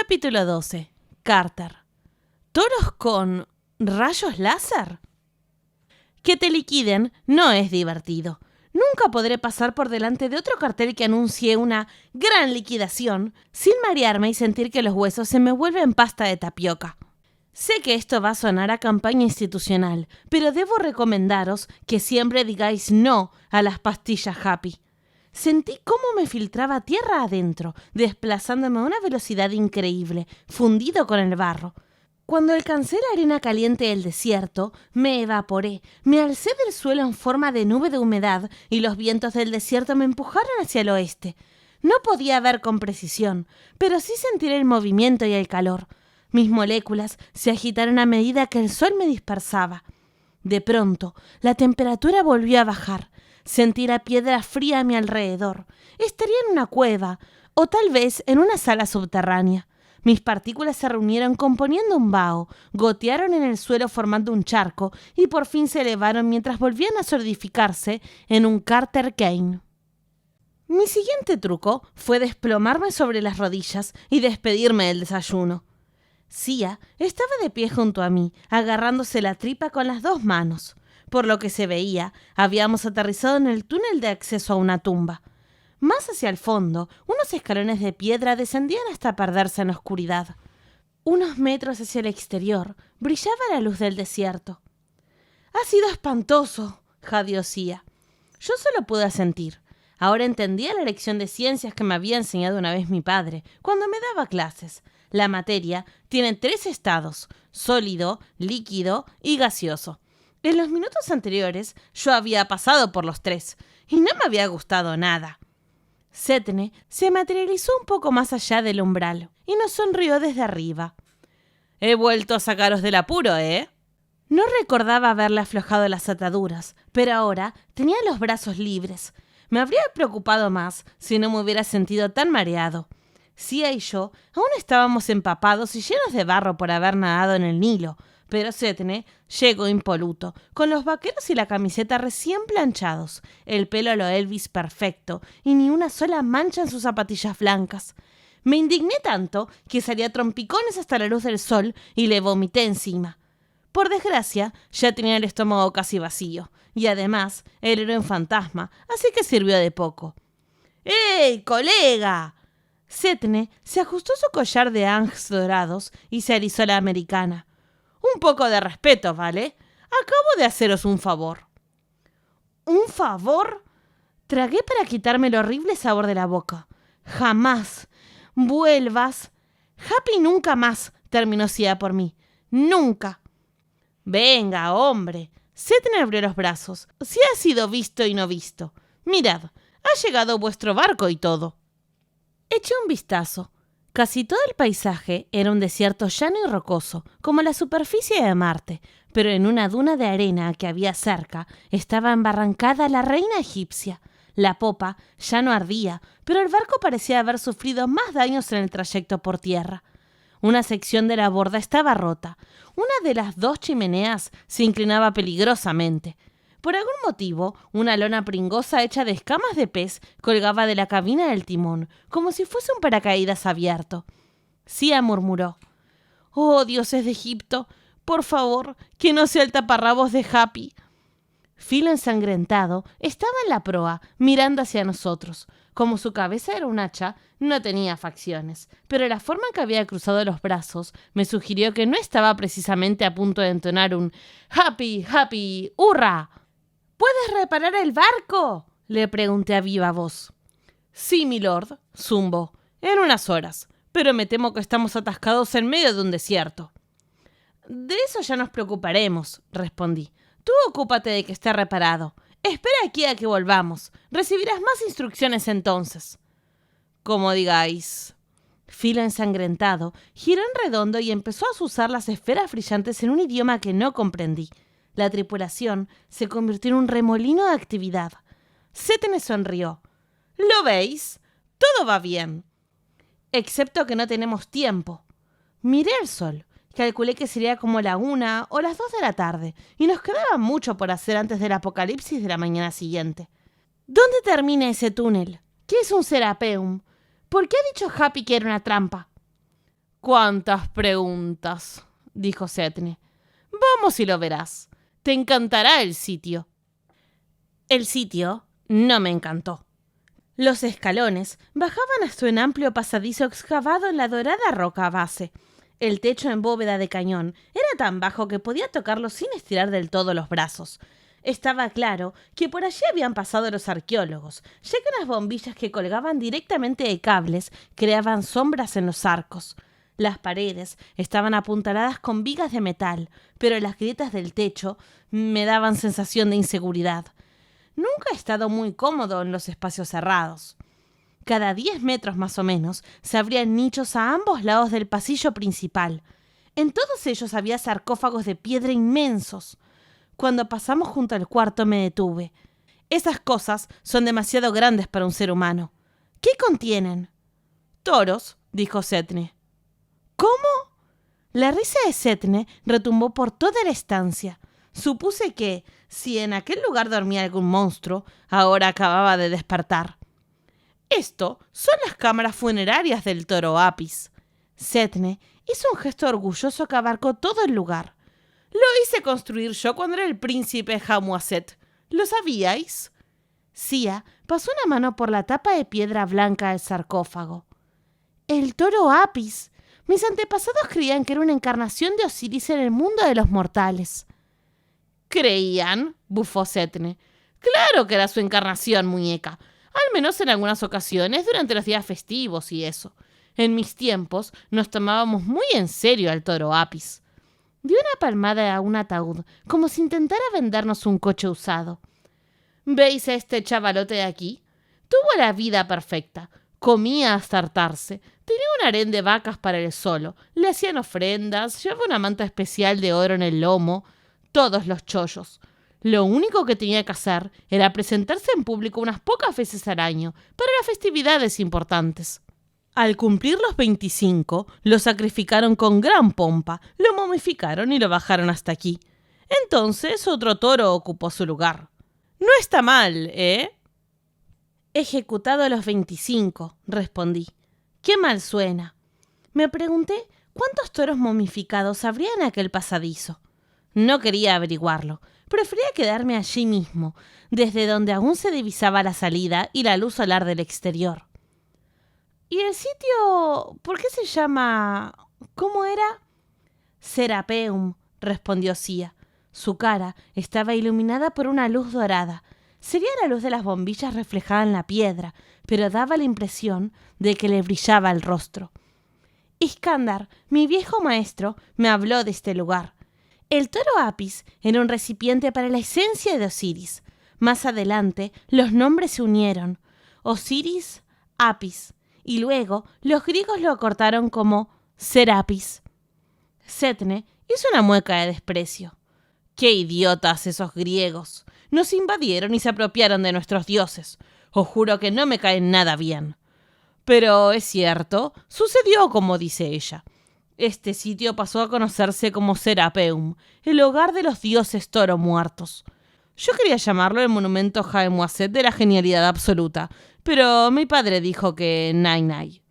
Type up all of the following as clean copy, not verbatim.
Capítulo 12. Carter. ¿Toros con rayos láser? Que te liquiden no es divertido. Nunca podré pasar por delante de otro cartel que anuncie una gran liquidación sin marearme y sentir que los huesos se me vuelven pasta de tapioca. Sé que esto va a sonar a campaña institucional, pero debo recomendaros que siempre digáis no a las pastillas Happy. Sentí cómo me filtraba tierra adentro, desplazándome a una velocidad increíble, fundido con el barro. Cuando alcancé la arena caliente del desierto, me evaporé, me alcé del suelo en forma de nube de humedad y los vientos del desierto me empujaron hacia el oeste. No podía ver con precisión, pero sí sentir el movimiento y el calor. Mis moléculas se agitaron a medida que el sol me dispersaba. De pronto, la temperatura volvió a bajar. Sentí la piedra fría a mi alrededor. Estaría en una cueva, o tal vez en una sala subterránea. Mis partículas se reunieron componiendo un vaho, gotearon en el suelo formando un charco y por fin se elevaron mientras volvían a solidificarse en un Carter Kane. Mi siguiente truco fue desplomarme sobre las rodillas y despedirme del desayuno. Sia estaba de pie junto a mí, agarrándose la tripa con las dos manos. Por lo que se veía, habíamos aterrizado en el túnel de acceso a una tumba. Más hacia el fondo, unos escalones de piedra descendían hasta perderse en la oscuridad. Unos metros hacia el exterior, brillaba la luz del desierto. «Ha sido espantoso», jadeó Sia. Yo solo pude asentir. Ahora entendía la lección de ciencias que me había enseñado una vez mi padre, cuando me daba clases. La materia tiene 3 estados: sólido, líquido y gaseoso. En los minutos anteriores yo había pasado por los 3 y no me había gustado nada. Setne se materializó un poco más allá del umbral y nos sonrió desde arriba. «He vuelto a sacaros del apuro, ¿eh?» No recordaba haberle aflojado las ataduras, pero ahora tenía los brazos libres. Me habría preocupado más si no me hubiera sentido tan mareado. Sia y yo aún estábamos empapados y llenos de barro por haber nadado en el Nilo, pero Setne llegó impoluto, con los vaqueros y la camiseta recién planchados, el pelo a lo Elvis perfecto y ni una sola mancha en sus zapatillas blancas. Me indigné tanto que salí a trompicones hasta la luz del sol y le vomité encima. Por desgracia, ya tenía el estómago casi vacío, y además él era un fantasma, así que sirvió de poco. «¡Ey, colega!». Setne se ajustó su collar de anges dorados y se alisó la americana. «Un poco de respeto, ¿vale? Acabo de haceros un favor». ¿Un favor? Tragué para quitarme el horrible sabor de la boca. «Jamás vuelvas». «Happy nunca más», terminó Sia por mí. «Nunca». «Venga, hombre». Setne abrió los brazos. «Si ha sido visto y no visto. Mirad, ha llegado vuestro barco y todo». Eché un vistazo. Casi todo el paisaje era un desierto llano y rocoso, como la superficie de Marte, pero en una duna de arena que había cerca estaba embarrancada la reina egipcia. La popa ya no ardía, pero el barco parecía haber sufrido más daños en el trayecto por tierra. Una sección de la borda estaba rota. Una de las 2 chimeneas se inclinaba peligrosamente. Por algún motivo, una lona pringosa hecha de escamas de pez colgaba de la cabina del timón, como si fuese un paracaídas abierto. Sia murmuró: «Oh, dioses de Egipto, por favor, que no sea el taparrabos de Happy». Filo ensangrentado estaba en la proa, mirando hacia nosotros. Como su cabeza era un hacha, no tenía facciones, pero la forma en que había cruzado los brazos me sugirió que no estaba precisamente a punto de entonar un «Happy, Happy, hurra». «¿Puedes reparar el barco?», le pregunté a viva voz. «Sí, milord», zumbó, «en unas horas, pero me temo que estamos atascados en medio de un desierto». «De eso ya nos preocuparemos», respondí. «Tú ocúpate de que esté reparado. Espera aquí a que volvamos. Recibirás más instrucciones entonces». «Como digáis». Filo ensangrentado giró en redondo y empezó a azuzar las esferas brillantes en un idioma que no comprendí. La tripulación se convirtió en un remolino de actividad. Setne sonrió. «¿Lo veis? Todo va bien». «Excepto que no tenemos tiempo». Miré el sol. Calculé que sería como la 1 o las 2 de la tarde, y nos quedaba mucho por hacer antes del apocalipsis de la mañana siguiente. ¿Dónde termina ese túnel? ¿Qué es un Serapeum? ¿Por qué ha dicho Happy que era una trampa? ¡Cuántas preguntas!, dijo Setne. Vamos y lo verás. Te encantará el sitio. El sitio no me encantó. Los escalones bajaban hasta un amplio pasadizo excavado en la dorada roca base. El techo en bóveda de cañón era tan bajo que podía tocarlo sin estirar del todo los brazos. Estaba claro que por allí habían pasado los arqueólogos, ya que unas bombillas que colgaban directamente de cables creaban sombras en los arcos. Las paredes estaban apuntaladas con vigas de metal, pero las grietas del techo me daban sensación de inseguridad. Nunca he estado muy cómodo en los espacios cerrados. Cada 10 metros más o menos se abrían nichos a ambos lados del pasillo principal. En todos ellos había sarcófagos de piedra inmensos. Cuando pasamos junto al cuarto me detuve. Esas cosas son demasiado grandes para un ser humano. ¿Qué contienen? Toros, dijo Setne. ¿Cómo? La risa de Setne retumbó por toda la estancia. Supuse que, si en aquel lugar dormía algún monstruo, ahora acababa de despertar. Esto son las cámaras funerarias del toro Apis. Setne hizo un gesto orgulloso que abarcó todo el lugar. Lo hice construir yo cuando era el príncipe Hamuaset. ¿Lo sabíais? Sia pasó una mano por la tapa de piedra blanca del sarcófago. El toro Apis. Mis antepasados creían que era una encarnación de Osiris en el mundo de los mortales. ¿Creían?, bufó Setne. Claro que era su encarnación, muñeca. Al menos en algunas ocasiones durante los días festivos y eso. En mis tiempos nos tomábamos muy en serio al toro Apis. Dio una palmada a un ataúd, como si intentara vendernos un coche usado. ¿Veis a este chavalote de aquí? Tuvo la vida perfecta. Comía hasta hartarse. Tenía un harén de vacas para él solo. Le hacían ofrendas, llevaba una manta especial de oro en el lomo. Todos los chollos. Lo único que tenía que hacer era presentarse en público unas pocas veces al año, para las festividades importantes. Al cumplir los 25, lo sacrificaron con gran pompa, lo momificaron y lo bajaron hasta aquí. Entonces otro toro ocupó su lugar. No está mal, ¿eh? Ejecutado a los 25, respondí. Qué mal suena. Me pregunté cuántos toros momificados habría en aquel pasadizo. No quería averiguarlo. Prefería quedarme allí mismo, desde donde aún se divisaba la salida y la luz solar del exterior. ¿Y el sitio por qué se llama... ¿Cómo era? Serapeum, respondió Sia. Su cara estaba iluminada por una luz dorada. Sería la luz de las bombillas reflejada en la piedra, pero daba la impresión de que le brillaba el rostro. Iskandar, mi viejo maestro, me habló de este lugar. El toro Apis era un recipiente para la esencia de Osiris. Más adelante, los nombres se unieron. Osiris, Apis. Y luego, los griegos lo acortaron como Serapis. Setne hizo una mueca de desprecio. ¡Qué idiotas esos griegos! Nos invadieron y se apropiaron de nuestros dioses. Os juro que no me caen nada bien. Pero es cierto, sucedió como dice ella. Este sitio pasó a conocerse como Serapeum, el hogar de los dioses toro muertos. Yo quería llamarlo el monumento Haemuaset de la genialidad absoluta, pero mi padre dijo que nay.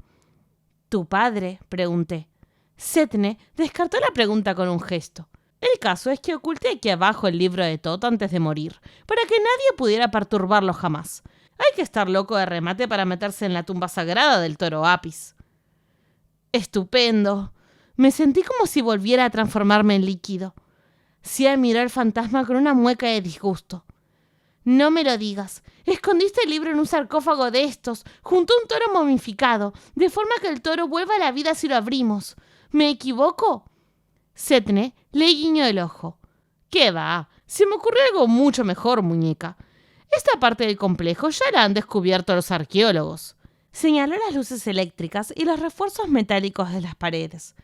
¿Tu padre?, pregunté. Setne descartó la pregunta con un gesto. El caso es que oculté aquí abajo el libro de Tot antes de morir, para que nadie pudiera perturbarlo jamás. Hay que estar loco de remate para meterse en la tumba sagrada del toro Apis. Estupendo. Me sentí como si volviera a transformarme en líquido. Sia miró al fantasma con una mueca de disgusto. No me lo digas. Escondiste el libro en un sarcófago de estos, junto a un toro momificado, de forma que el toro vuelva a la vida si lo abrimos. ¿Me equivoco? Setne le guiñó el ojo. ¿Qué va? Se me ocurrió algo mucho mejor, muñeca. Esta parte del complejo ya la han descubierto los arqueólogos. Señaló las luces eléctricas y los refuerzos metálicos de las paredes.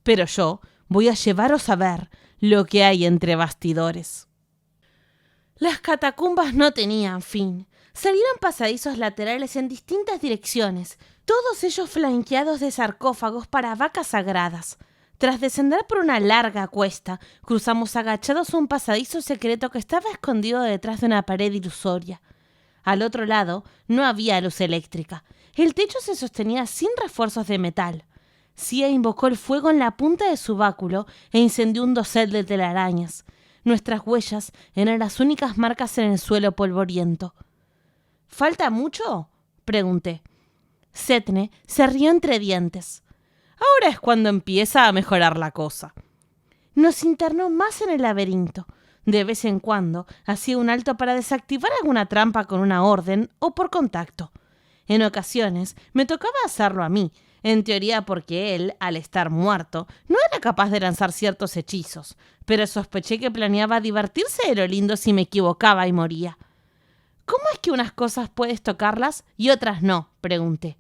Pero yo voy a llevaros a ver lo que hay entre bastidores. Las catacumbas no tenían fin. Salieron pasadizos laterales en distintas direcciones, todos ellos flanqueados de sarcófagos para vacas sagradas. Tras descender por una larga cuesta, cruzamos agachados un pasadizo secreto que estaba escondido detrás de una pared ilusoria. Al otro lado no había luz eléctrica. El techo se sostenía sin refuerzos de metal. Sia invocó el fuego en la punta de su báculo e incendió un dosel de telarañas. Nuestras huellas eran las únicas marcas en el suelo polvoriento. ¿Falta mucho?, pregunté. Setne se rió entre dientes. Ahora es cuando empieza a mejorar la cosa. Nos internó más en el laberinto. De vez en cuando hacía un alto para desactivar alguna trampa con una orden o por contacto. En ocasiones me tocaba hacerlo a mí, en teoría porque él, al estar muerto, no era capaz de lanzar ciertos hechizos, pero sospeché que planeaba divertirse de lo lindo si me equivocaba y moría. ¿Cómo es que unas cosas puedes tocarlas y otras no?, pregunté.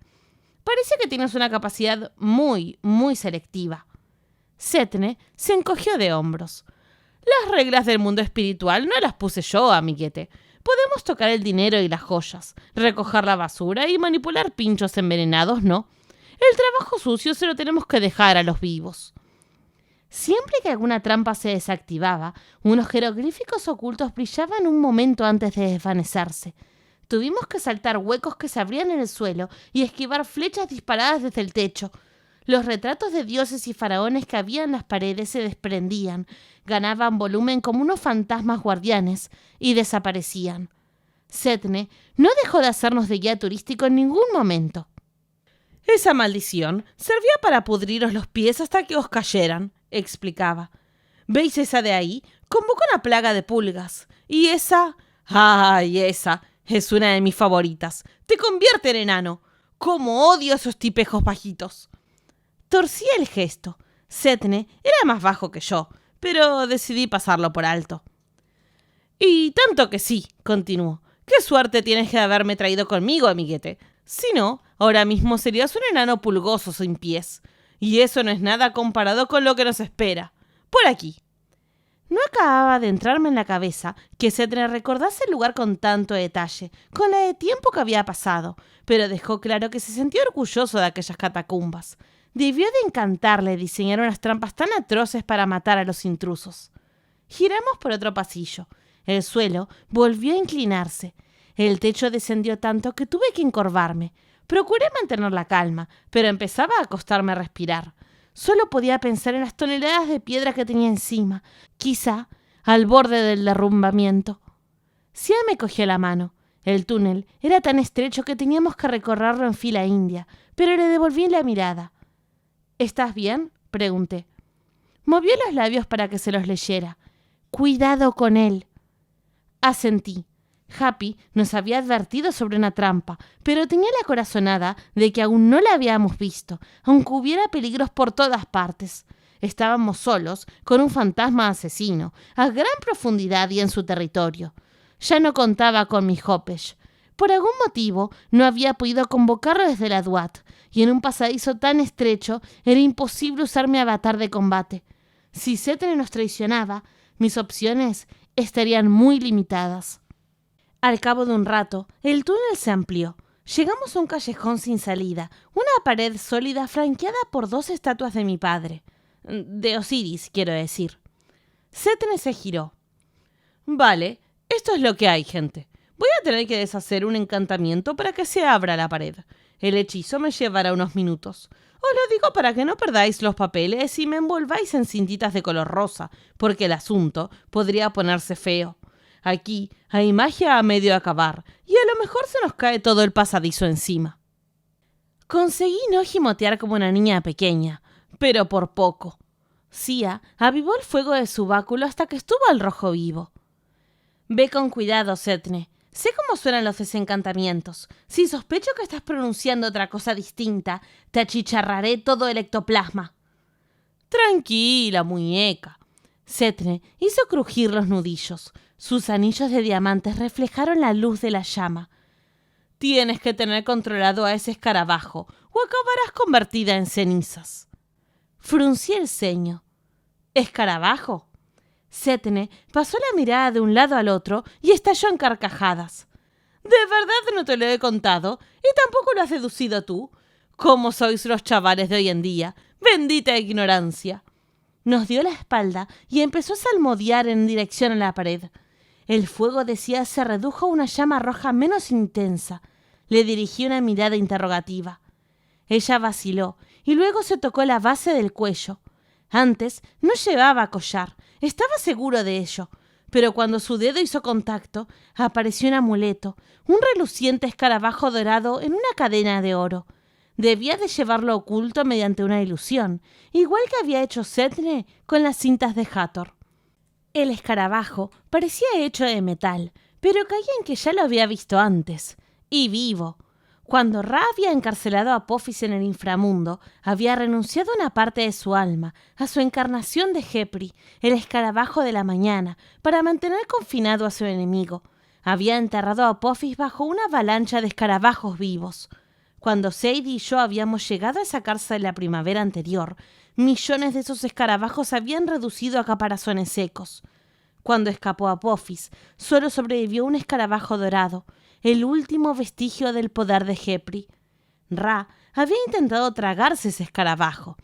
Parece que tienes una capacidad muy, muy selectiva. Setne se encogió de hombros. Las reglas del mundo espiritual no las puse yo, amiguete. Podemos tocar el dinero y las joyas, recoger la basura y manipular pinchos envenenados, no. El trabajo sucio se lo tenemos que dejar a los vivos. Siempre que alguna trampa se desactivaba, unos jeroglíficos ocultos brillaban un momento antes de desvanecerse. Tuvimos que saltar huecos que se abrían en el suelo y esquivar flechas disparadas desde el techo. Los retratos de dioses y faraones que había en las paredes se desprendían, ganaban volumen como unos fantasmas guardianes y desaparecían. Setne no dejó de hacernos de guía turístico en ningún momento. Esa maldición servía para pudriros los pies hasta que os cayeran, explicaba. ¿Veis esa de ahí? Convoca una plaga de pulgas. Y esa... ¡ay, esa! Es una de mis favoritas. Te convierte en enano. ¡Cómo odio esos tipejos bajitos! Torcí el gesto. Setne era más bajo que yo, pero decidí pasarlo por alto. Y tanto que sí, continuó. ¡Qué suerte tienes de haberme traído conmigo, amiguete! Si no, ahora mismo serías un enano pulgoso sin pies. Y eso no es nada comparado con lo que nos espera. Por aquí. No acababa de entrarme en la cabeza que Setne recordase el lugar con tanto detalle, con la de tiempo que había pasado, pero dejó claro que se sentía orgulloso de aquellas catacumbas. Debió de encantarle diseñar unas trampas tan atroces para matar a los intrusos. Giramos por otro pasillo. El suelo volvió a inclinarse. El techo descendió tanto que tuve que encorvarme. Procuré mantener la calma, pero empezaba a costarme respirar. Solo podía pensar en las toneladas de piedra que tenía encima, quizá al borde del derrumbamiento. Sia me cogió la mano. El túnel era tan estrecho que teníamos que recorrerlo en fila india, pero le devolví la mirada. ¿Estás bien?, pregunté. Movió los labios para que se los leyera. «Cuidado con él». Asentí. Happy nos había advertido sobre una trampa, pero tenía la corazonada de que aún no la habíamos visto, aunque hubiera peligros por todas partes. Estábamos solos, con un fantasma asesino, a gran profundidad y en su territorio. Ya no contaba con mi Hopesh. Por algún motivo no había podido convocarlo desde la Duat, y en un pasadizo tan estrecho era imposible usar mi avatar de combate. Si Setne nos traicionaba, mis opciones estarían muy limitadas. Al cabo de un rato, el túnel se amplió. Llegamos a un callejón sin salida, una pared sólida flanqueada por 2 estatuas de mi padre. De Osiris, quiero decir. Setne se giró. Vale, esto es lo que hay, gente. Voy a tener que deshacer un encantamiento para que se abra la pared. El hechizo me llevará unos minutos. Os lo digo para que no perdáis los papeles y me envolváis en cintitas de color rosa, porque el asunto podría ponerse feo. Aquí hay magia a medio acabar, y a lo mejor se nos cae todo el pasadizo encima. Conseguí no gimotear como una niña pequeña, pero por poco. Sia avivó el fuego de su báculo hasta que estuvo al rojo vivo. Ve con cuidado, Setne. Sé cómo suenan los desencantamientos. Si sospecho que estás pronunciando otra cosa distinta, te achicharraré todo el ectoplasma. Tranquila, muñeca. Setne hizo crujir los nudillos. Sus anillos de diamantes reflejaron la luz de la llama. Tienes que tener controlado a ese escarabajo, o acabarás convertida en cenizas. Fruncí el ceño. ¿Escarabajo? Setne pasó la mirada de un lado al otro y estalló en carcajadas. ¿De verdad no te lo he contado? ¿Y tampoco lo has deducido tú? ¿Cómo sois los chavales de hoy en día? ¡Bendita ignorancia! Nos dio la espalda y empezó a salmodiar en dirección a la pared. El fuego de Sia se redujo a una llama roja menos intensa. Le dirigí una mirada interrogativa. Ella vaciló y luego se tocó la base del cuello. Antes no llevaba collar, estaba seguro de ello, pero cuando su dedo hizo contacto, apareció un amuleto, un reluciente escarabajo dorado en una cadena de oro. Debía de llevarlo oculto mediante una ilusión, igual que había hecho Setne con las cintas de Hathor. El escarabajo parecía hecho de metal, pero caía en que ya lo había visto antes, y vivo. Cuando Ra había encarcelado a Apophis en el inframundo, había renunciado a una parte de su alma, a su encarnación de Hepri, el escarabajo de la mañana, para mantener confinado a su enemigo. Había enterrado a Apophis bajo una avalancha de escarabajos vivos. Cuando Sadie y yo habíamos llegado a esa cárcel la primavera anterior, millones de esos escarabajos se habían reducido a caparazones secos. Cuando escapó Apophis, solo sobrevivió un escarabajo dorado, el último vestigio del poder de Hepri. Ra había intentado tragarse ese escarabajo.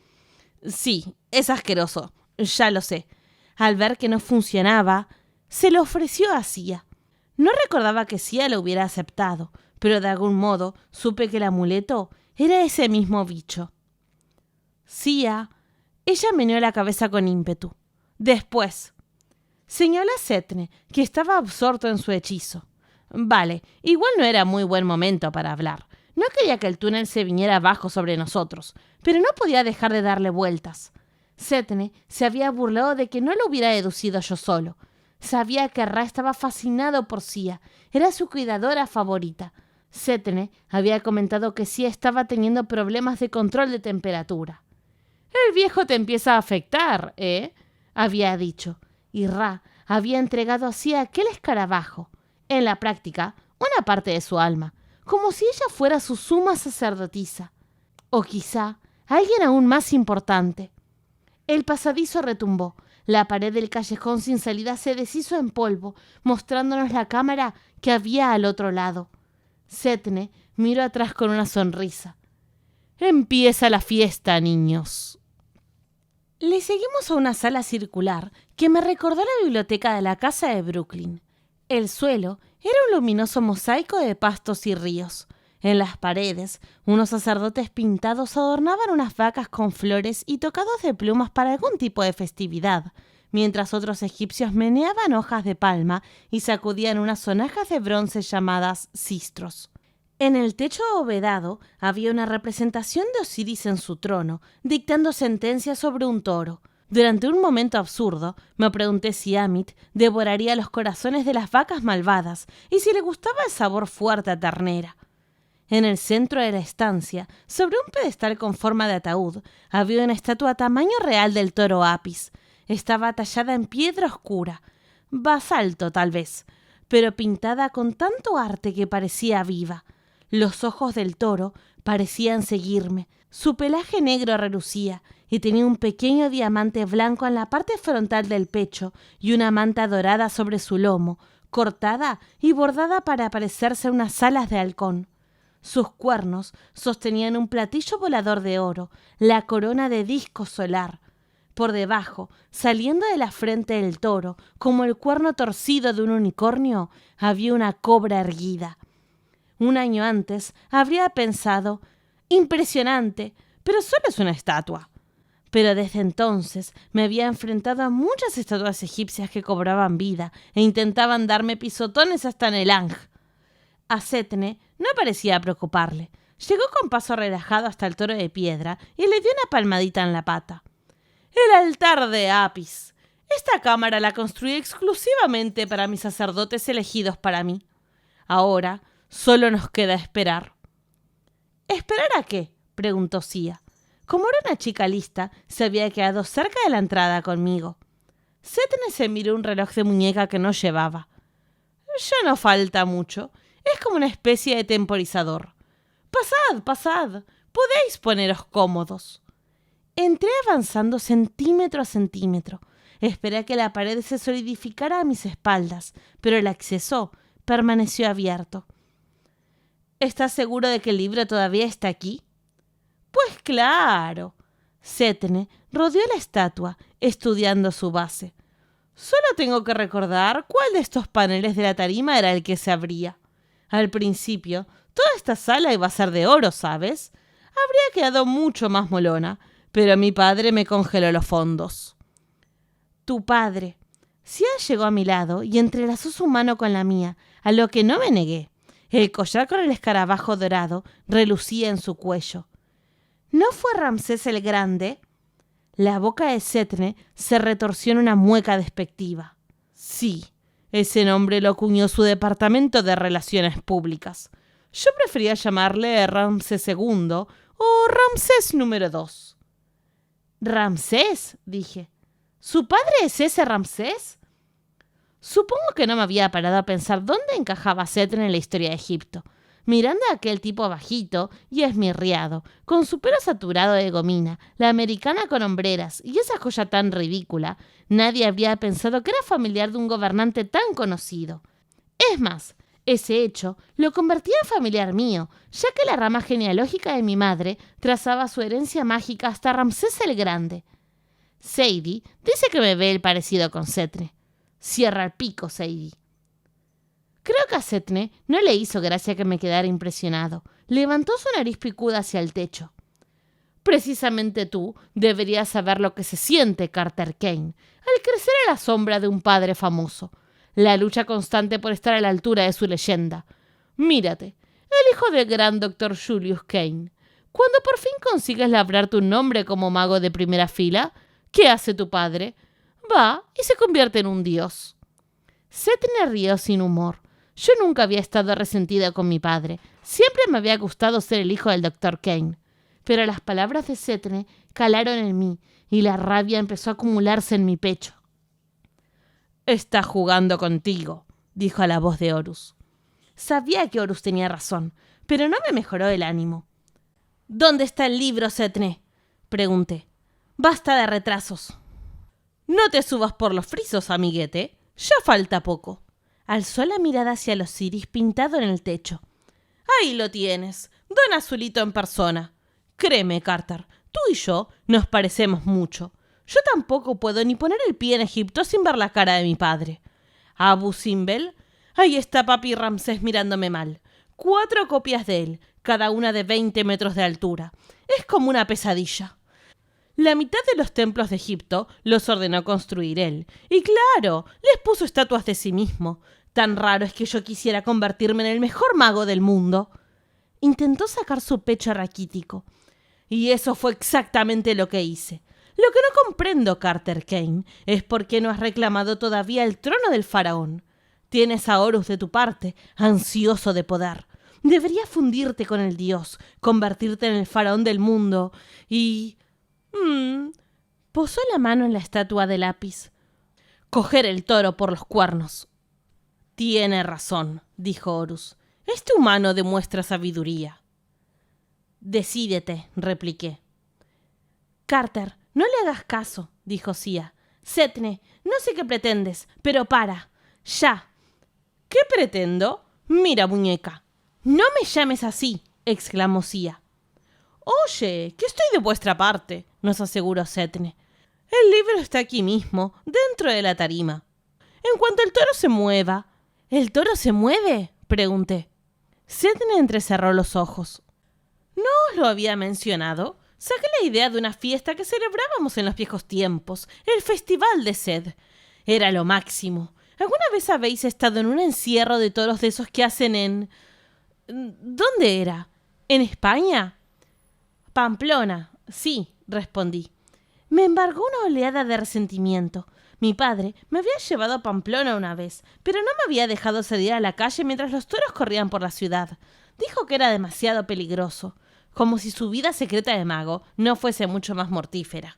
Sí, es asqueroso, ya lo sé. Al ver que no funcionaba, se lo ofreció a Sia. No recordaba que Sia lo hubiera aceptado, pero de algún modo supe que el amuleto era ese mismo bicho. Sia, ella meneó la cabeza con ímpetu. Después, señaló a Setne, que estaba absorto en su hechizo. Vale, igual no era muy buen momento para hablar. No quería que el túnel se viniera abajo sobre nosotros, pero no podía dejar de darle vueltas. Setne se había burlado de que no lo hubiera deducido yo solo. Sabía que Ra estaba fascinado por Sia, era su cuidadora favorita. Setne había comentado que Sia estaba teniendo problemas de control de temperatura. «El viejo te empieza a afectar, ¿eh?», había dicho, y Ra había entregado a Sia aquel escarabajo. En la práctica, una parte de su alma, como si ella fuera su suma sacerdotisa. O quizá alguien aún más importante. El pasadizo retumbó. La pared del callejón sin salida se deshizo en polvo, mostrándonos la cámara que había al otro lado. Setne miró atrás con una sonrisa. «Empieza la fiesta, niños». Le seguimos a una sala circular que me recordó la biblioteca de la casa de Brooklyn. El suelo era un luminoso mosaico de pastos y ríos. En las paredes, unos sacerdotes pintados adornaban unas vacas con flores y tocados de plumas para algún tipo de festividad, mientras otros egipcios meneaban hojas de palma y sacudían unas sonajas de bronce llamadas sistros. En el techo abovedado había una representación de Osiris en su trono, dictando sentencias sobre un toro. Durante un momento absurdo, me pregunté si Amit devoraría los corazones de las vacas malvadas y si le gustaba el sabor fuerte a ternera. En el centro de la estancia, sobre un pedestal con forma de ataúd, había una estatua tamaño real del toro Apis. Estaba tallada en piedra oscura, basalto tal vez, pero pintada con tanto arte que parecía viva. Los ojos del toro parecían seguirme. Su pelaje negro relucía y tenía un pequeño diamante blanco en la parte frontal del pecho y una manta dorada sobre su lomo, cortada y bordada para parecerse a unas alas de halcón. Sus cuernos sostenían un platillo volador de oro, la corona de disco solar. Por debajo, saliendo de la frente del toro, como el cuerno torcido de un unicornio, había una cobra erguida. Un año antes habría pensado: impresionante, pero solo es una estatua. Pero desde entonces me había enfrentado a muchas estatuas egipcias que cobraban vida e intentaban darme pisotones hasta en el Anj. A Setne no parecía preocuparle. Llegó con paso relajado hasta el toro de piedra y le dio una palmadita en la pata. «El altar de Apis. Esta cámara la construí exclusivamente para mis sacerdotes elegidos para mí. Ahora solo nos queda esperar». «¿Esperar a qué?», preguntó Sia. Como era una chica lista, se había quedado cerca de la entrada conmigo. Setne se miró un reloj de muñeca que no llevaba. «Ya no falta mucho. Es como una especie de temporizador. Pasad, pasad. Podéis poneros cómodos». Entré avanzando centímetro a centímetro. Esperé a que la pared se solidificara a mis espaldas, pero el acceso permaneció abierto. «¿Estás seguro de que el libro todavía está aquí?» «Pues claro». Setne rodeó la estatua, estudiando su base. «Solo tengo que recordar cuál de estos paneles de la tarima era el que se abría. Al principio, toda esta sala iba a ser de oro, ¿sabes? habría quedado mucho más molona, pero mi padre me congeló los fondos. Tu padre. Sia llegó a mi lado y entrelazó su mano con la mía, a lo que no me negué. El collar con el escarabajo dorado relucía en su cuello. ¿No fue Ramsés el Grande? La boca de Setne se retorció en una mueca despectiva. Sí, ese nombre lo acuñó su departamento de relaciones públicas. Yo prefería llamarle Ramsés II o Ramsés número 2. ¿Ramsés? Dije. ¿Su padre es ese Ramsés? Supongo que no me había parado a pensar dónde encajaba Setne en la historia de Egipto. Mirando a aquel tipo bajito y esmirriado, con su pelo saturado de gomina, la americana con hombreras y esa joya tan ridícula, nadie habría pensado que era familiar de un gobernante tan conocido. Es más, ese hecho lo convertía en familiar mío, ya que la rama genealógica de mi madre trazaba su herencia mágica hasta Ramsés el Grande. Sadie dice que me ve el parecido con Setne. Cierra el pico, Sadie. Creo que a Setne no le hizo gracia que me quedara impresionado. Levantó su nariz picuda hacia el techo. Precisamente tú deberías saber lo que se siente, Carter Kane, al crecer a la sombra de un padre famoso. La lucha constante por estar a la altura de su leyenda. Mírate, el hijo del gran Dr. Julius Kane. Cuando por fin consigues labrarte un nombre como mago de primera fila, ¿qué hace tu padre? Va y se convierte en un dios. Setne rió sin humor. Yo nunca había estado resentida con mi padre. Siempre me había gustado ser el hijo del Dr. Kane. Pero las palabras de Setne calaron en mí y la rabia empezó a acumularse en mi pecho. «Está jugando contigo», dijo a la voz de Horus. Sabía que Horus tenía razón, pero no me mejoró el ánimo. «¿Dónde está el libro, Setne?», pregunté. «Basta de retrasos». «No te subas por los frisos, amiguete. Ya falta poco». Alzó la mirada hacia los iris pintado en el techo. «Ahí lo tienes, Don Azulito en persona. Créeme, Carter, tú y yo nos parecemos mucho. Yo tampoco puedo ni poner el pie en Egipto sin ver la cara de mi padre. Abu Simbel, ahí está papi Ramsés mirándome mal. 4 copias de él, cada una de 20 metros de altura. Es como una pesadilla. La mitad de los templos de Egipto los ordenó construir él. Y claro, les puso estatuas de sí mismo. Tan raro es que yo quisiera convertirme en el mejor mago del mundo». Intentó sacar su pecho raquítico. Y eso fue exactamente lo que hice. Lo que no comprendo, Carter Kane, es por qué no has reclamado todavía el trono del faraón. Tienes a Horus de tu parte, ansioso de poder. Deberías fundirte con el dios, convertirte en el faraón del mundo y... Posó la mano en la estatua de lápiz. Coger el toro por los cuernos. Tiene razón, dijo Horus. Este humano demuestra sabiduría. Decídete, repliqué. Carter, no le hagas caso, dijo Sia. Setne, no sé qué pretendes, pero para. Ya. ¿Qué pretendo? Mira, muñeca. No me llames así, exclamó Sia. Oye, que estoy de vuestra parte, nos aseguró Setne. El libro está aquí mismo, dentro de la tarima. En cuanto el toro se mueva... ¿El toro se mueve?, pregunté. Setne entrecerró los ojos. ¿No os lo había mencionado? Saqué la idea de una fiesta que celebrábamos en los viejos tiempos, el Festival de Sed. Era lo máximo. ¿Alguna vez habéis estado en un encierro de toros de esos que hacen en... ¿Dónde era? ¿En España? Pamplona, sí, respondí. Me embargó una oleada de resentimiento. Mi padre me había llevado a Pamplona una vez, pero no me había dejado salir a la calle mientras los toros corrían por la ciudad. Dijo que era demasiado peligroso, como si su vida secreta de mago no fuese mucho más mortífera.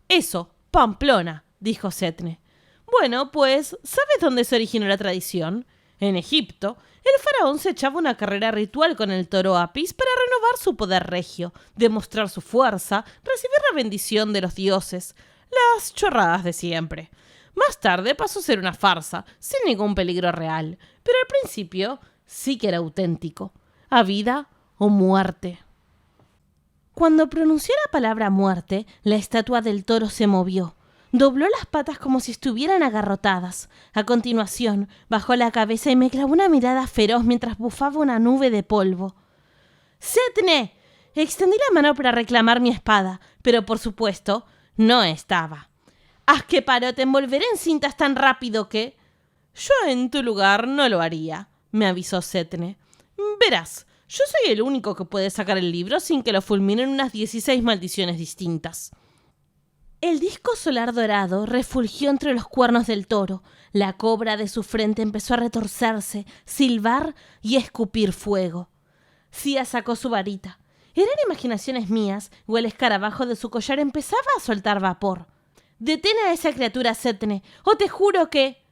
Eso, Pamplona, dijo Setne. Bueno, pues, ¿sabes dónde se originó la tradición? En Egipto, el faraón se echaba una carrera ritual con el toro Apis para renovar su poder regio, demostrar su fuerza, recibir la bendición de los dioses. Las chorradas de siempre. Más tarde pasó a ser una farsa, sin ningún peligro real, pero al principio sí que era auténtico. A vida o muerte. Cuando pronunció la palabra muerte, la estatua del toro se movió. Dobló las patas como si estuvieran agarrotadas. A continuación, bajó la cabeza y me clavó una mirada feroz mientras bufaba una nube de polvo. «¡Setne! Extendí la mano para reclamar mi espada, pero por supuesto no estaba. ¡Haz que paro! Te envolveré en cintas tan rápido que... Yo en tu lugar no lo haría, me avisó Setne. Verás, yo soy el único que puede sacar el libro sin que lo fulminen unas 16 maldiciones distintas. El disco solar dorado refulgió entre los cuernos del toro. La cobra de su frente empezó a retorcerse, silbar y escupir fuego. Sia sacó su varita. ¿Eran imaginaciones mías o el escarabajo de su collar empezaba a soltar vapor? «Detén a esa criatura, Setne, o te juro que...»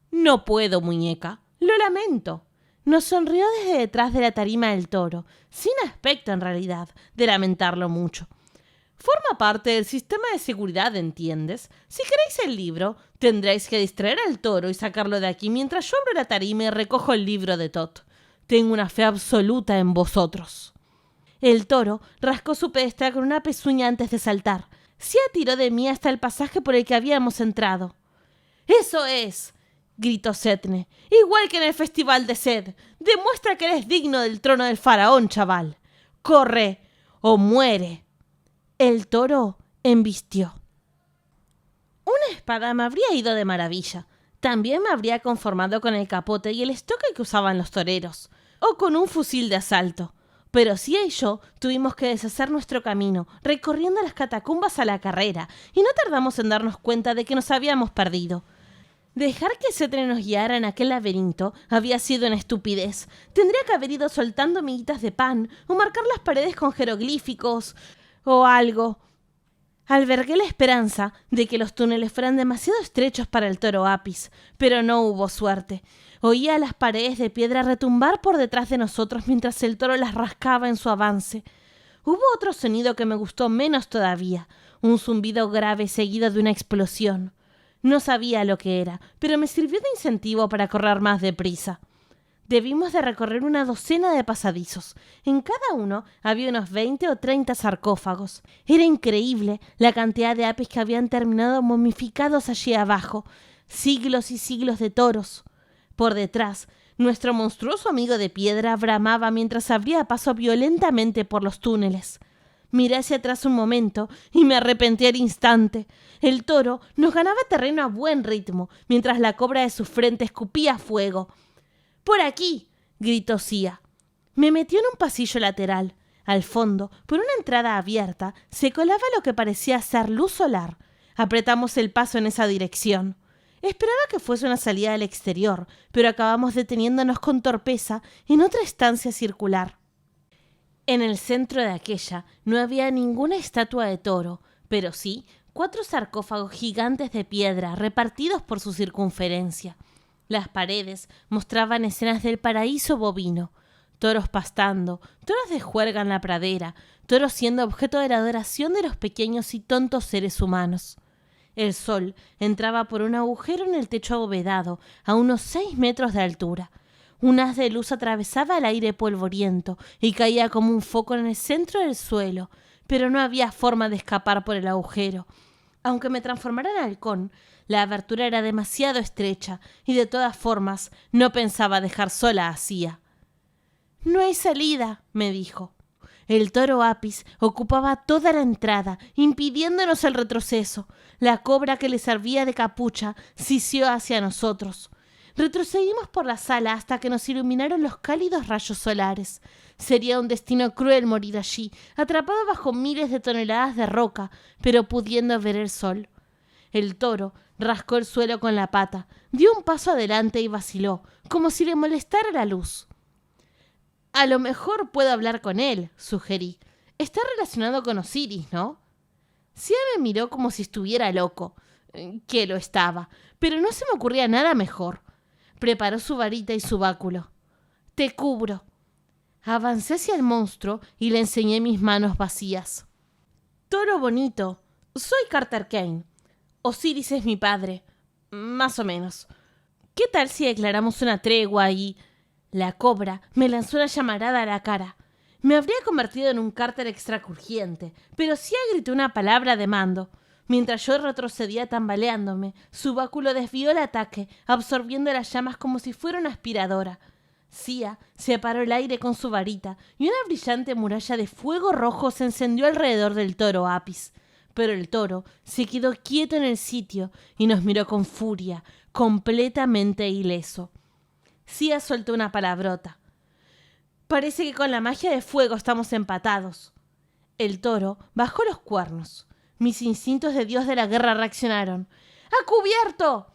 «No puedo, muñeca. Lo lamento». Nos sonrió desde detrás de la tarima del toro, sin aspecto en realidad de lamentarlo mucho. «Forma parte del sistema de seguridad, ¿entiendes? Si queréis el libro, tendréis que distraer al toro y sacarlo de aquí mientras yo abro la tarima y recojo el libro de Tot. Tengo una fe absoluta en vosotros». El toro rascó su pedestal con una pezuña antes de saltar. Sia tiró de mí hasta el pasaje por el que habíamos entrado. «¡Eso es!», gritó Setne. «Igual que en el festival de Sed. Demuestra que eres digno del trono del faraón, chaval. Corre o muere». El toro embistió. Una espada me habría ido de maravilla. También me habría conformado con el capote y el estoque que usaban los toreros, o con un fusil de asalto. Pero Sia y yo tuvimos que deshacer nuestro camino, recorriendo las catacumbas a la carrera, y no tardamos en darnos cuenta de que nos habíamos perdido. Dejar que Setne nos guiara en aquel laberinto había sido una estupidez. Tendría que haber ido soltando miguitas de pan, o marcar las paredes con jeroglíficos, o algo. Albergué la esperanza de que los túneles fueran demasiado estrechos para el toro Apis, pero no hubo suerte. Oía las paredes de piedra retumbar por detrás de nosotros mientras el toro las rascaba en su avance. Hubo otro sonido que me gustó menos todavía, un zumbido grave seguido de una explosión. No sabía lo que era, pero me sirvió de incentivo para correr más deprisa. Debimos de recorrer una docena de pasadizos. En cada uno había unos 20 o 30 sarcófagos. Era increíble la cantidad de apis que habían terminado momificados allí abajo. Siglos y siglos de toros. Por detrás, nuestro monstruoso amigo de piedra bramaba mientras abría paso violentamente por los túneles. Miré hacia atrás un momento y me arrepentí al instante. El toro nos ganaba terreno a buen ritmo, mientras la cobra de su frente escupía fuego. «¡Por aquí!», gritó Sia. Me metió en un pasillo lateral. Al fondo, por una entrada abierta, se colaba lo que parecía ser luz solar. Apretamos el paso en esa dirección. Esperaba que fuese una salida al exterior, pero acabamos deteniéndonos con torpeza en otra estancia circular. En el centro de aquella no había ninguna estatua de toro, pero sí 4 sarcófagos gigantes de piedra repartidos por su circunferencia. Las paredes mostraban escenas del paraíso bovino, toros pastando, toros de juerga en la pradera, toros siendo objeto de la adoración de los pequeños y tontos seres humanos. El sol entraba por un agujero en el techo abovedado, a unos 6 metros de altura. Un haz de luz atravesaba el aire polvoriento y caía como un foco en el centro del suelo, pero no había forma de escapar por el agujero. Aunque me transformara en halcón, la abertura era demasiado estrecha y de todas formas no pensaba dejar sola a Sia. «No hay salida», me dijo. El toro Apis ocupaba toda la entrada, impidiéndonos el retroceso. La cobra que le servía de capucha sisió hacia nosotros. Retrocedimos por la sala hasta que nos iluminaron los cálidos rayos solares. Sería un destino cruel morir allí, atrapado bajo miles de toneladas de roca, pero pudiendo ver el sol. El toro rascó el suelo con la pata, dio un paso adelante y vaciló, como si le molestara la luz. «A lo mejor puedo hablar con él», sugerí. «Está relacionado con Osiris, ¿no?» Sia me miró como si estuviera loco. Que lo estaba, pero no se me ocurría nada mejor. Preparó su varita y su báculo. «Te cubro». Avancé hacia el monstruo y le enseñé mis manos vacías. «Toro bonito, soy Carter Kane. Osiris es mi padre. Más o menos. ¿Qué tal si declaramos una tregua y...?» La cobra me lanzó una llamarada a la cara. Me habría convertido en un Carter extracurgiente, pero Sia gritó una palabra de mando. Mientras yo retrocedía tambaleándome, su báculo desvió el ataque, absorbiendo las llamas como si fuera una aspiradora. Sia separó el aire con su varita y una brillante muralla de fuego rojo se encendió alrededor del toro Apis. Pero el toro se quedó quieto en el sitio y nos miró con furia, completamente ileso. Sia soltó una palabrota. Parece que con la magia de fuego estamos empatados. El toro bajó los cuernos. Mis instintos de dios de la guerra reaccionaron. ¡A cubierto!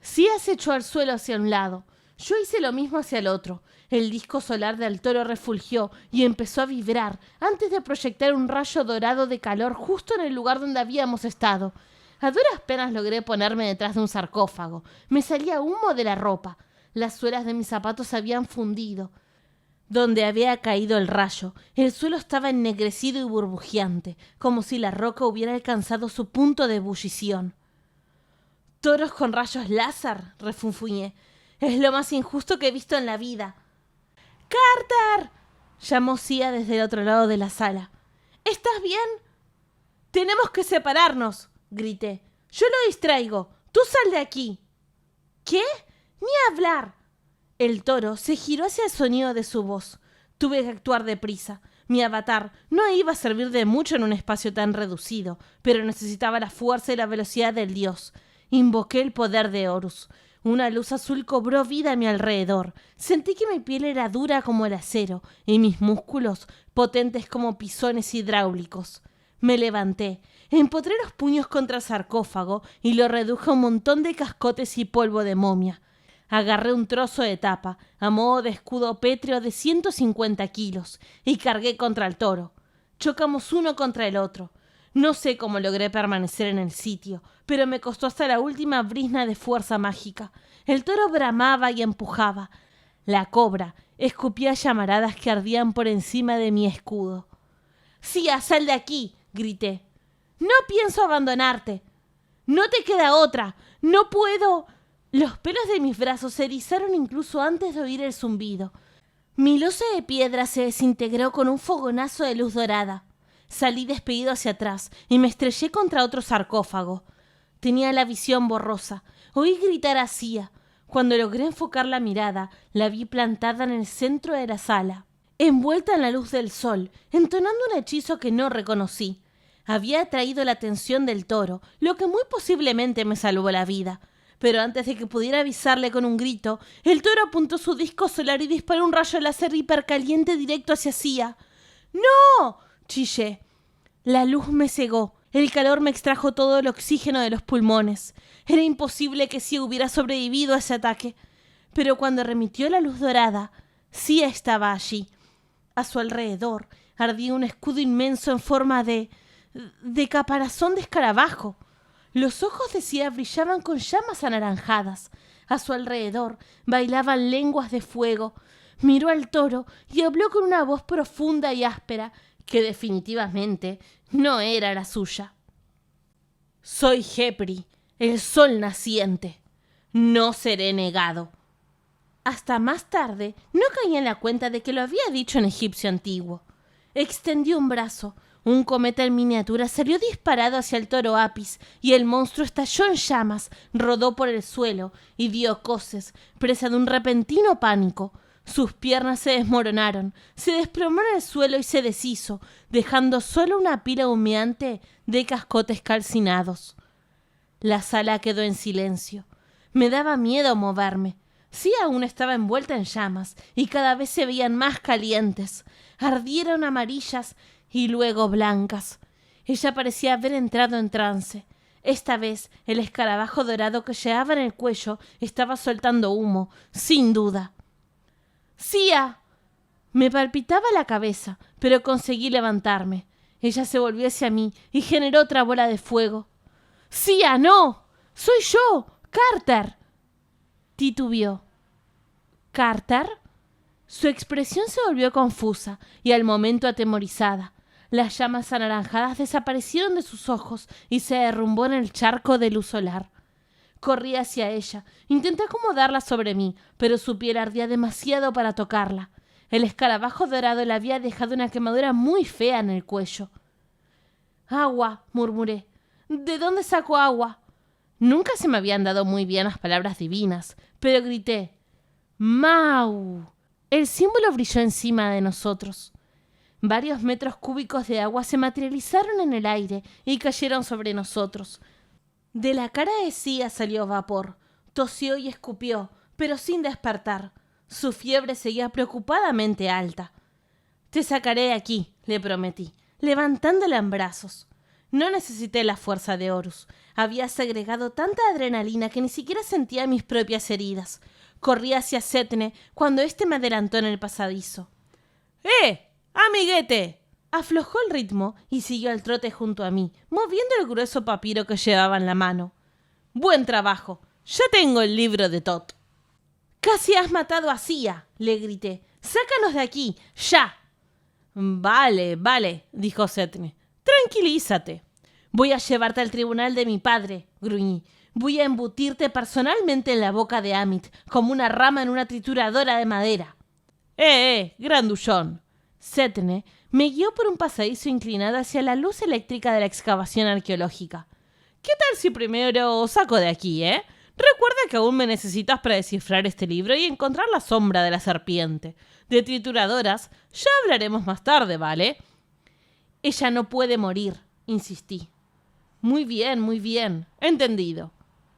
Sia se echó al suelo hacia un lado. Yo hice lo mismo hacia el otro. El disco solar del toro refulgió y empezó a vibrar antes de proyectar un rayo dorado de calor justo en el lugar donde habíamos estado. A duras penas logré ponerme detrás de un sarcófago. Me salía humo de la ropa. Las suelas de mis zapatos habían fundido. Donde había caído el rayo, el suelo estaba ennegrecido y burbujeante, como si la roca hubiera alcanzado su punto de ebullición. «¿Toros con rayos láser?», refunfuñé. «Es lo más injusto que he visto en la vida». «¡Carter!», llamó Sia desde el otro lado de la sala. «¿Estás bien?» «Tenemos que separarnos», grité. «Yo lo distraigo. Tú sal de aquí». «¿Qué? Ni hablar». El toro se giró hacia el sonido de su voz. Tuve que actuar deprisa. Mi avatar no iba a servir de mucho en un espacio tan reducido, pero necesitaba la fuerza y la velocidad del dios. Invoqué el poder de Horus. Una luz azul cobró vida a mi alrededor. Sentí que mi piel era dura como el acero y mis músculos potentes como pisones hidráulicos. Me levanté, empotré los puños contra el sarcófago y lo reduje a un montón de cascotes y polvo de momia. Agarré un trozo de tapa, a modo de escudo pétreo de 150 kilos, y cargué contra el toro. Chocamos uno contra el otro. No sé cómo logré permanecer en el sitio, pero me costó hasta la última brizna de fuerza mágica. El toro bramaba y empujaba. La cobra escupía llamaradas que ardían por encima de mi escudo. «¡Sia, sal de aquí!», grité. «No pienso abandonarte. No te queda otra. No puedo». Los pelos de mis brazos se erizaron incluso antes de oír el zumbido. Mi losa de piedra se desintegró con un fogonazo de luz dorada. Salí despedido hacia atrás y me estrellé contra otro sarcófago. Tenía la visión borrosa. Oí gritar a Sia. Cuando logré enfocar la mirada, la vi plantada en el centro de la sala, envuelta en la luz del sol, entonando un hechizo que no reconocí. Había atraído la atención del toro, lo que muy posiblemente me salvó la vida. Pero antes de que pudiera avisarle con un grito, el toro apuntó su disco solar y disparó un rayo láser hipercaliente directo hacia Sia. «¡No!», chillé. La luz me cegó. El calor me extrajo todo el oxígeno de los pulmones. Era imposible que Sia hubiera sobrevivido a ese ataque. Pero cuando remitió la luz dorada, Sia estaba allí. A su alrededor ardía un escudo inmenso en forma de caparazón de escarabajo. Los ojos de Sia brillaban con llamas anaranjadas. A su alrededor bailaban lenguas de fuego. Miró al toro y habló con una voz profunda y áspera que definitivamente no era la suya. «Soy Khepri, el sol naciente. No seré negado». Hasta más tarde no caí en la cuenta de que lo había dicho en egipcio antiguo. Extendí un brazo. Un cometa en miniatura salió disparado hacia el toro Apis y el monstruo estalló en llamas, rodó por el suelo y dio coces, presa de un repentino pánico. Sus piernas se desmoronaron, se desplomó en el suelo y se deshizo, dejando solo una pila humeante de cascotes calcinados. La sala quedó en silencio. Me daba miedo moverme. Sí, aún estaba envuelta en llamas y cada vez se veían más calientes. Ardieron amarillas y luego blancas. Ella parecía haber entrado en trance. Esta vez el escarabajo dorado que llevaba en el cuello estaba soltando humo, sin duda. «¡Sia!». Me palpitaba la cabeza, pero conseguí levantarme. Ella se volvió hacia mí y generó otra bola de fuego. «¡Sia, no! ¡Soy yo! ¡Carter!». Titubeó. «¿Carter?». Su expresión se volvió confusa y al momento atemorizada. Las llamas anaranjadas desaparecieron de sus ojos y se derrumbó en el charco de luz solar. Corrí hacia ella. Intenté acomodarla sobre mí, pero su piel ardía demasiado para tocarla. El escarabajo dorado le había dejado una quemadura muy fea en el cuello. «Agua», murmuré. «¿De dónde saco agua?». Nunca se me habían dado muy bien las palabras divinas, pero grité. «¡Mau!». El símbolo brilló encima de nosotros. Varios metros cúbicos de agua se materializaron en el aire y cayeron sobre nosotros. De la cara de Sia salió vapor. Tosió y escupió, pero sin despertar. Su fiebre seguía preocupadamente alta. «Te sacaré de aquí», le prometí, levantándola en brazos. No necesité la fuerza de Horus. Había segregado tanta adrenalina que ni siquiera sentía mis propias heridas. Corrí hacia Setne cuando éste me adelantó en el pasadizo. ¡Amiguete! Aflojó el ritmo y siguió al trote junto a mí, moviendo el grueso papiro que llevaba en la mano. «Buen trabajo. Ya tengo el libro de Tot». «Casi has matado a Sia», le grité. «Sácanos de aquí, ya». Vale, dijo Setne. «Tranquilízate. Voy a llevarte al tribunal de mi padre», gruñí. «Voy a embutirte personalmente en la boca de Amit, como una rama en una trituradora de madera». Grandullón». Setne me guió por un pasadizo inclinado hacia la luz eléctrica de la excavación arqueológica. «¿Qué tal si primero saco de aquí, Recuerda que aún me necesitas para descifrar este libro y encontrar la sombra de la serpiente. De trituradoras ya hablaremos más tarde, ¿vale?» «Ella no puede morir», insistí. Muy bien. Entendido».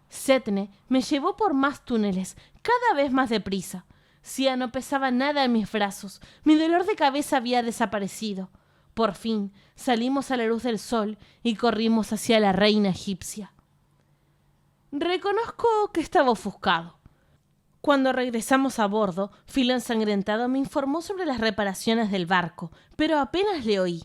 Setne me llevó por más túneles, cada vez más deprisa. Sia no pesaba nada en mis brazos. Mi dolor de cabeza había desaparecido. Por fin salimos a la luz del sol y corrimos hacia la reina egipcia. Reconozco que estaba ofuscado. Cuando regresamos a bordo, Filo ensangrentado me informó sobre las reparaciones del barco, pero apenas le oí.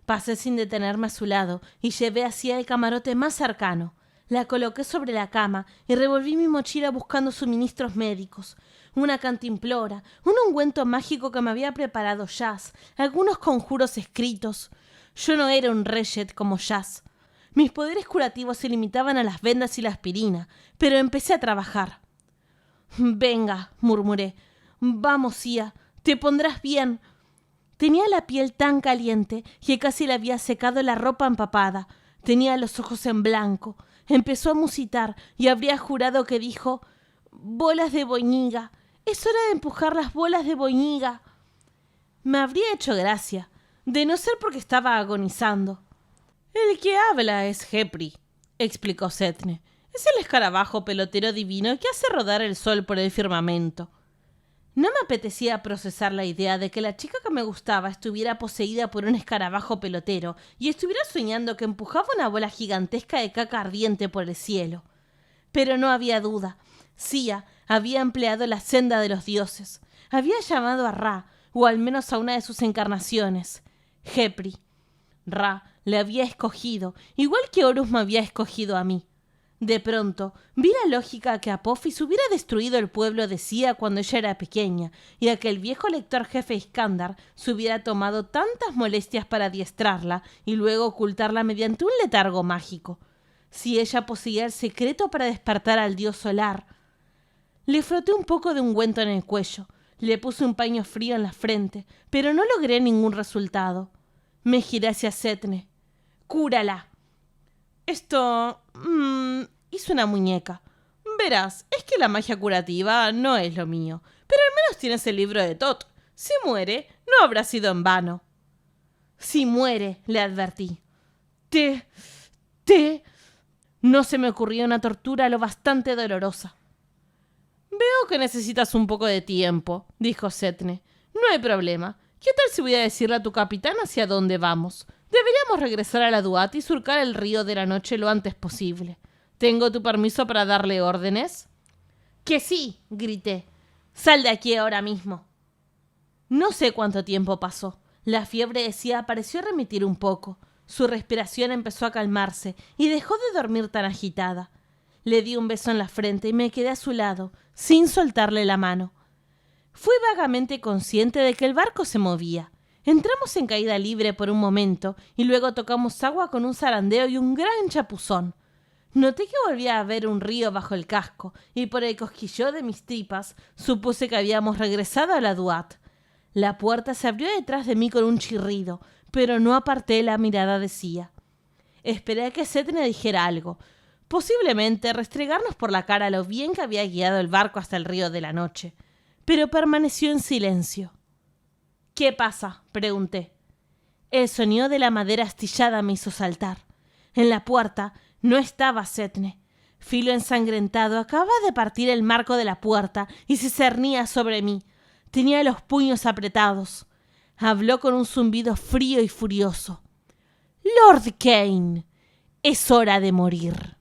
Pasé sin detenerme a su lado y llevé hacia el camarote más cercano. La coloqué sobre la cama y revolví mi mochila buscando suministros médicos. Una cantimplora, un ungüento mágico que me había preparado Jazz, algunos conjuros escritos. Yo no era un Reshet como Jazz. Mis poderes curativos se limitaban a las vendas y la aspirina, pero empecé a trabajar. «Venga», murmuré. «Vamos, Sia, te pondrás bien». Tenía la piel tan caliente que casi le había secado la ropa empapada. Tenía los ojos en blanco. Empezó a musitar y habría jurado que dijo: «Bolas de boñiga. Es hora de empujar las bolas de boñiga». Me habría hecho gracia, de no ser porque estaba agonizando. «El que habla es Hepri», explicó Setne. «Es el escarabajo pelotero divino que hace rodar el sol por el firmamento». No me apetecía procesar la idea de que la chica que me gustaba estuviera poseída por un escarabajo pelotero y estuviera soñando que empujaba una bola gigantesca de caca ardiente por el cielo. Pero no había duda. Sia había empleado la senda de los dioses. Había llamado a Ra, o al menos a una de sus encarnaciones, Hepri. Ra le había escogido, igual que Horus me había escogido a mí. De pronto, vi la lógica que Apophis hubiera destruido el pueblo de Sia cuando ella era pequeña, y a que el viejo lector jefe Iskandar se hubiera tomado tantas molestias para adiestrarla y luego ocultarla mediante un letargo mágico. Si ella poseía el secreto para despertar al dios solar. Le froté un poco de ungüento en el cuello, le puse un paño frío en la frente, pero no logré ningún resultado. Me giré hacia Setne. «Cúrala». «Esto... hizo una muñeca. Verás, es que la magia curativa no es lo mío, pero al menos tienes el libro de Tot. Si muere, no habrá sido en vano». «Si muere», le advertí. No se me ocurrió una tortura lo bastante dolorosa. «Veo que necesitas un poco de tiempo», dijo Setne. «No hay problema. ¿Qué tal si voy a decirle a tu capitán hacia dónde vamos? Deberíamos regresar a la Duat y surcar el río de la noche lo antes posible. ¿Tengo tu permiso para darle órdenes?» «Que sí», grité. «Sal de aquí ahora mismo». No sé cuánto tiempo pasó. La fiebre de Sia pareció remitir un poco. Su respiración empezó a calmarse y dejó de dormir tan agitada. Le di un beso en la frente y me quedé a su lado, sin soltarle la mano. Fui vagamente consciente de que el barco se movía. Entramos en caída libre por un momento y luego tocamos agua con un zarandeo y un gran chapuzón. Noté que volvía a haber un río bajo el casco y por el cosquilleo de mis tripas supuse que habíamos regresado a la Duat. La puerta se abrió detrás de mí con un chirrido, pero no aparté la mirada de Sia. Esperé a que Setne dijera algo, posiblemente restregarnos por la cara lo bien que había guiado el barco hasta el río de la noche. pero permaneció en silencio. «¿Qué pasa?», pregunté. El sonido de la madera astillada me hizo saltar. En la puerta no estaba Setne. Filo ensangrentado acababa de partir el marco de la puerta y se cernía sobre mí. Tenía los puños apretados. Habló con un zumbido frío y furioso. «Lord Kane, es hora de morir».